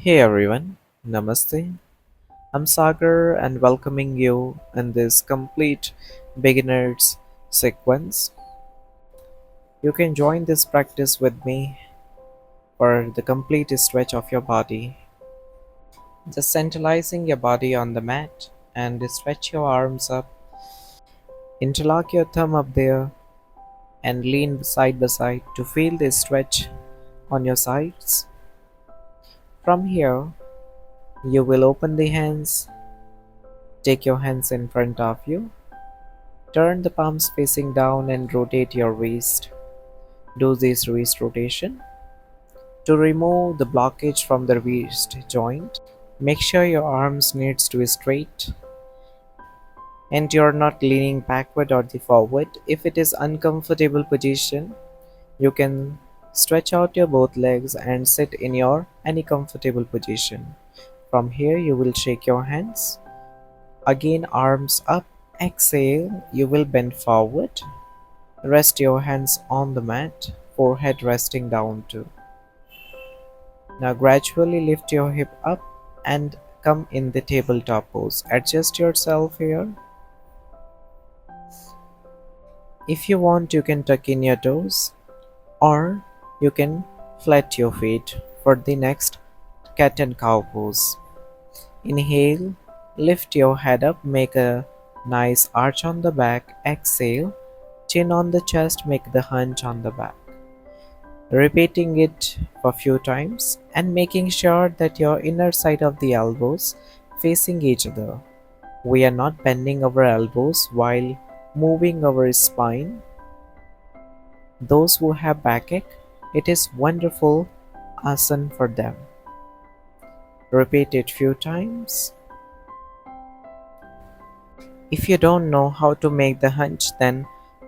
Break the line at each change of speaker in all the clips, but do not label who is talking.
Hey everyone, Namaste. I'm Sagar and welcoming you in this complete beginner's sequence. You can join this practice with me for the complete stretch of your body. Just centralizing your body on the mat and stretch your arms up. Interlock your thumb up there and lean side by side to feel the stretch on your sides. From here, you will open the hands, take your hands in front of you. Turn the palms facing down and rotate your wrist. Do this wrist rotation to remove the blockage from the wrist joint. Make sure your arms needs to be straight and you're not leaning backward or the forward. If it is uncomfortable position, you can stretch out your both legs and sit in your any comfortable position. From here you will shake your hands. Again arms up. Exhale, you will bend forward. Rest your hands on the mat, forehead resting down too. Now gradually lift your hip up and come in the tabletop pose. Adjust yourself here. If you want, you can tuck in your toes or you can flat your feet for the next cat and cow pose. Inhale, lift your head up, make a nice arch on the back. Exhale, chin on the chest, make the hunch on the back. Repeating it a few times and making sure that your inner side of the elbows facing each other. We are not bending our elbows while moving our spine. Those who have backache, it is wonderful asana for them. Repeat it few times. If you don't know how to make the hunch, then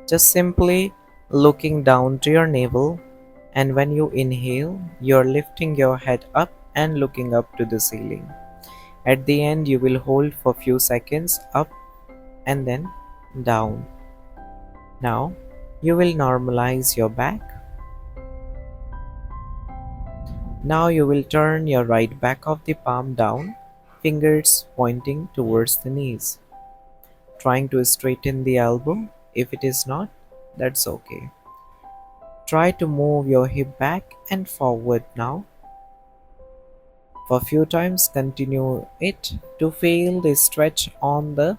just simply looking down to your navel, and when you inhale, you're lifting your head up and looking up to the ceiling. At the end, you will hold for few seconds up and then down. Now, you will normalize your back. Now you will turn your right back of the palm down, fingers pointing towards the knees. Trying to straighten the elbow. If it is not, that's okay. Try to move your hip back and forward now. For a few times, continue it to feel the stretch on the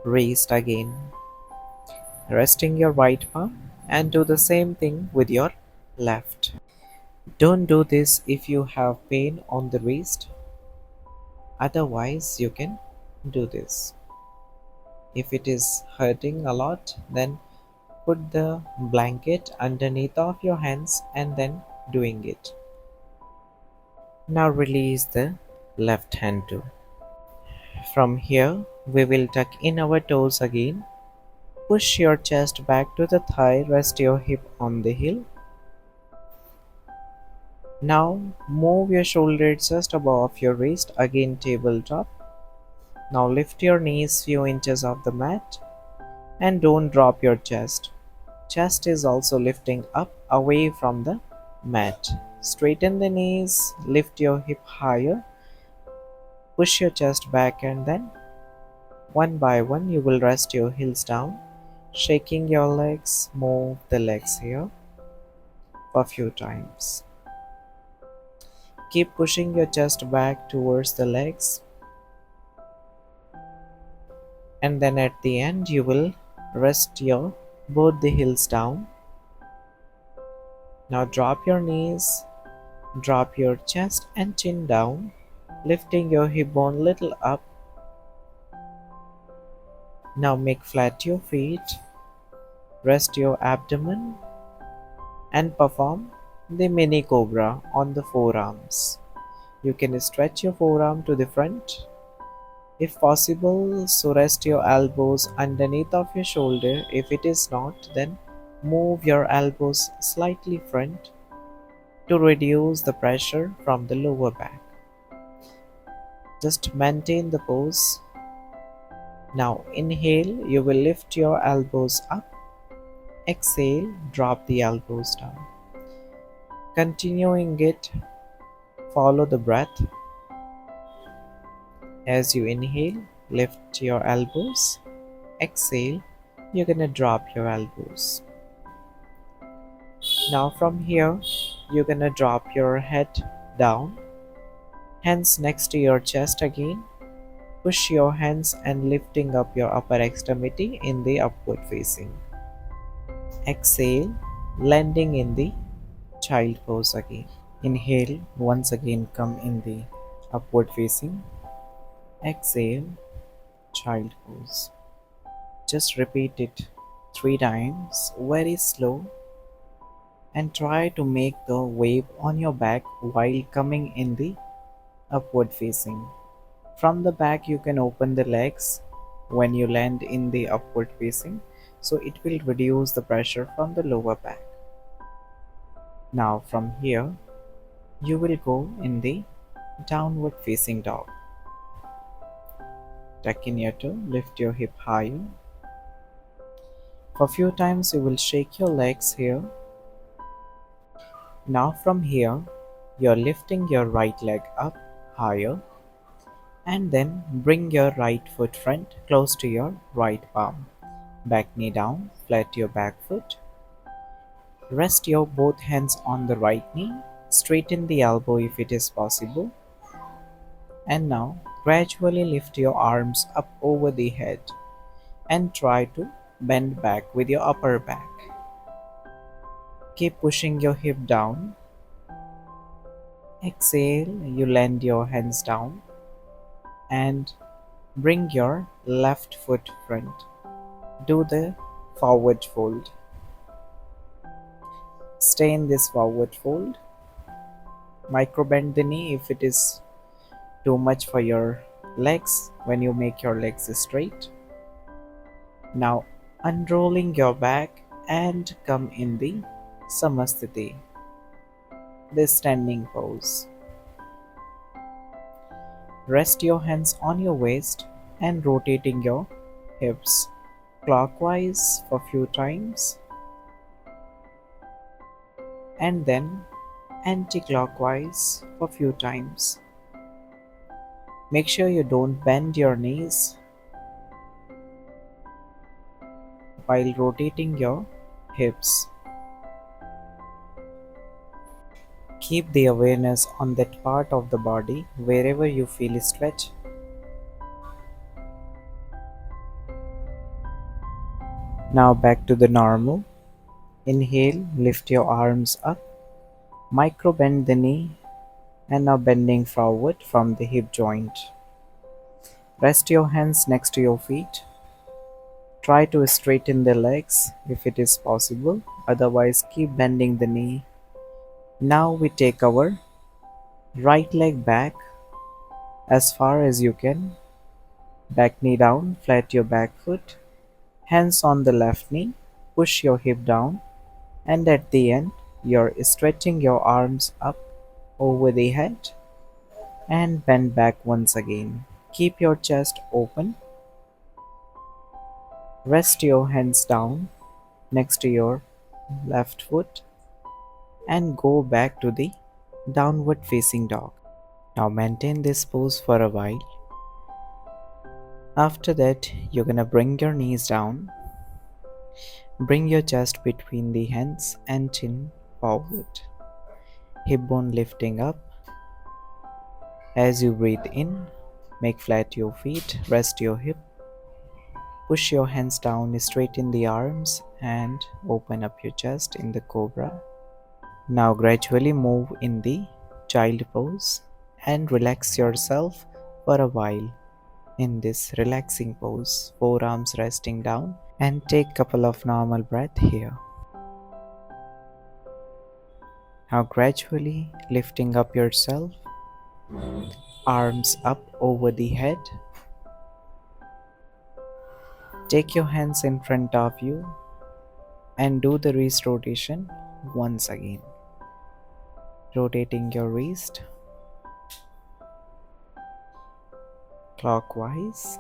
wrist again. Resting your right palm and do the same thing with your left. Don't do this if you have pain on the wrist. Otherwise, you can do this. If it is hurting a lot, then put the blanket underneath of your hands and then doing it. Now release the left hand too. From here, we will tuck in our toes again. Push your chest back to the thigh, rest your hip on the heel. Now move your shoulder just above your wrist, again tabletop. Now lift your knees few inches off the mat and don't drop your chest. Chest is also lifting up away from the mat. Straighten the knees, lift your hip higher, push your chest back, and then one by one you will rest your heels down, shaking your legs, move the legs here for a few times. Keep pushing your chest back towards the legs, and then at the end you will rest your both the heels down. Now drop your knees, drop your chest and chin down, lifting your hip bone little up. Now make flat your feet, rest your abdomen and perform the mini cobra on the forearms. You can stretch your forearm to the front if possible, so rest your elbows underneath of your shoulder. If it is not, then move your elbows slightly front to reduce the pressure from the lower back. Just maintain the pose. Now inhale, you will lift your elbows up. Exhale, drop the elbows down. Continuing it Follow the breath. As you inhale, lift your elbows. Exhale, you're gonna drop your elbows. Now, from here, you're gonna drop your head down, hands next to your chest again. Push your hands and lifting up your upper extremity in the upward facing. Exhale, landing in the child pose again. Inhale, once again come in the upward facing. Exhale, child pose. Just repeat it 3 times, very slow, and try to make the wave on your back while coming in the upward facing. From the back, you can open the legs when you land in the upward facing, so it will reduce the pressure from the lower back. Now, from here, you will go in the downward facing dog. Tuck in your toe, lift your hip higher. For a few times, you will shake your legs here. Now, from here, you're lifting your right leg up higher and then bring your right foot front close to your right palm. Back knee down, flat your back foot. Rest your both hands on the right knee. Straighten the elbow if it is possible. And now gradually lift your arms up over the head and try to bend back with your upper back. Keep pushing your hip down. Exhale, you land your hands down and bring your left foot front. Do the forward fold. Stay in this forward fold. Micro bend the knee if it is too much for your legs when you make your legs straight. Now unrolling your back and come in the Samasthiti, the standing pose. Rest your hands on your waist and rotating your hips clockwise for few times and then anti-clockwise for few times. Make sure you don't bend your knees while rotating your hips. Keep the awareness on that part of the body wherever you feel stretch. Now back to the normal. Inhale, lift your arms up, micro bend the knee, and now bending forward from the hip joint. Rest your hands next to your feet. Try to straighten the legs if it is possible, otherwise keep bending the knee. Now we take our right leg back as far as you can. Back knee down, flat your back foot, hands on the left knee, push your hip down, and at the end, you're stretching your arms up over the head and bend back once again. Keep your chest open. Rest your hands down next to your left foot and go back to the downward facing dog. Now maintain this pose for a while. After that, you're gonna bring your knees down. Bring your chest between the hands and chin forward. Hip bone lifting up. As you breathe in, make flat your feet, rest your hip. Push your hands down, straighten the arms and open up your chest in the cobra. Now gradually move in the child pose and relax yourself for a while in this relaxing pose, forearms resting down, and take couple of normal breath here. Now gradually lifting up yourself, arms up over the head. Take your hands in front of you and do the wrist rotation once again. Rotating your wrist clockwise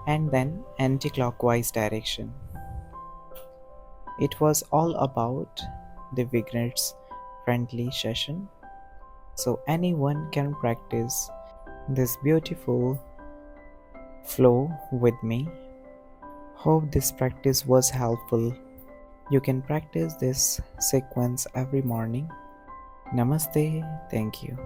and then anti-clockwise direction. It was all about the beginner's friendly session. So anyone can practice this beautiful flow with me. Hope this practice was helpful. You can practice this sequence every morning. Namaste. Thank you.